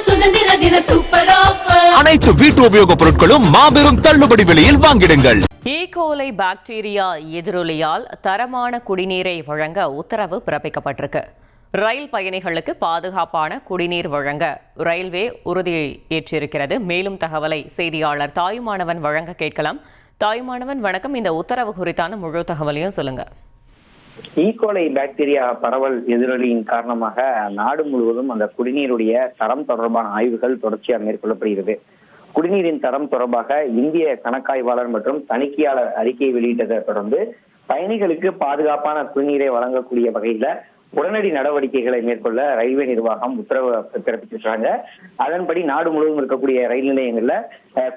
சுதந்திர தின super offer. அனைத்து வீட்டு உபயோகப் பொருட்களும் மாபெரும் தள்ளுபடி விலையில் வாங்கிடுங்கள். ஈகோலை பாக்டீரியா எதிரொலியால் தரமான குடிநீரை வழங்க உத்தரவு பிறப்பிக்கப்பட்டிருக்கு. ரயில் பயணிகளுக்கு பாதுகாப்பான குடிநீர் வழங்க ரயில்வே உறுதி ஏற்றிருக்கிறது. மேலும் தகவலை செய்தியாளர் தாயுமானவன் வழங்க கேட்கலாம். தாயுமானவன் வணக்கம். இந்த உத்தரவு குறித்தான முழு தகவலையும் சொல்லுங்க. ஈகோலை பாக்டீரியா பரவல் எதிரொலியின் காரணமாக நாடு முழுவதும் அந்த குடிநீருடைய தரம் தொடர்பான ஆய்வுகள் தொடர்ச்சியாக மேற்கொள்ளப்படுகிறது. குடிநீரின் தரம் தொடர்பாக இந்திய கணக்காய்வாளர் மற்றும் தணிக்கையாளர் அறிக்கையை வெளியிட்டதை தொடர்ந்து பயணிகளுக்கு பாதுகாப்பான குடிநீரை வழங்கக்கூடிய வகையில உடனடி நடவடிக்கைகளை மேற்கொள்ள ரயில்வே நிர்வாகம் உத்தரவு பிறப்பிச்சிருக்காங்க. அதன்படி நாடு முழுவதும் இருக்கக்கூடிய ரயில் நிலையங்கள்ல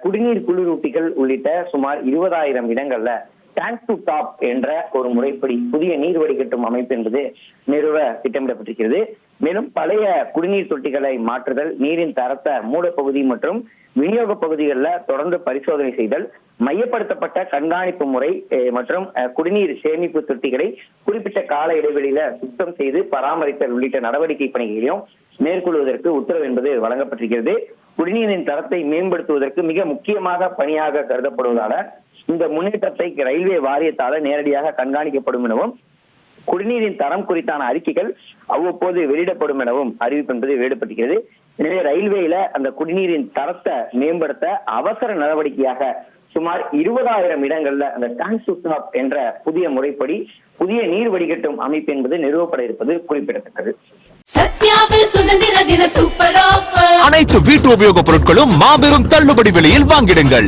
குடிநீர் குளிரூட்டிகள் உள்ளிட்ட சுமார் 20,000 இடங்கள்ல டேங்க் டு டாப் என்ற ஒரு முறைப்படி புதிய நீர் வடிகட்டும் அமைப்பு என்பது நிறுவ திட்டமிடப்பட்டிருக்கிறது. மேலும் பழைய குடிநீர் தொட்டிகளை மாற்றுதல், நீரின் தரத்தை மூடப்பகுதி மற்றும் விநியோக பகுதிகளில் தொடர்ந்து பரிசோதனை செய்தல், மையப்படுத்தப்பட்ட கண்காணிப்பு முறை மற்றும் குடிநீர் சேமிப்பு தொட்டிகளை குறிப்பிட்ட கால இடைவெளியில சுத்தம் செய்து பராமரித்தல் உள்ளிட்ட நடவடிக்கை பணிகளையும் மேற்கொள்வதற்கு உத்தரவு என்பது வழங்கப்பட்டிருக்கிறது. குடிநீரின் தரத்தை மேம்படுத்துவதற்கு மிக முக்கியமாக பணியாக கருதப்படுவதால இந்த முன்னேற்றத்தை ரயில்வே வாரியத்தால நேரடியாக கண்காணிக்கப்படும் எனவும் குடிநீரின் தரம் குறித்தான அறிக்கைகள் அவ்வப்போது வெளியிடப்படும் எனவும் அறிவிப்பு என்பது வெளியிடப்பட்டிருக்கிறது. எனவே ரயில்வேல அந்த குடிநீரின் தரத்தை மேம்படுத்த அவசர நடவடிக்கையாக சுமார் 20,000 இடங்கள்ல அந்த டேங்க் டு டாப் என்ற புதிய முறைப்படி புதிய நீர் வடிகட்டும் அமைப்பு என்பது நிறுவப்பட இருப்பது குறிப்பிடத்தக்கது. சத்யாவில் சுதந்திர தின சூப்பர் ஆஃபர். அனைத்து வீட்டு உபயோகப் பொருட்களும் மாபெரும் தள்ளுபடி விலையில் வாங்கிடுங்கள்.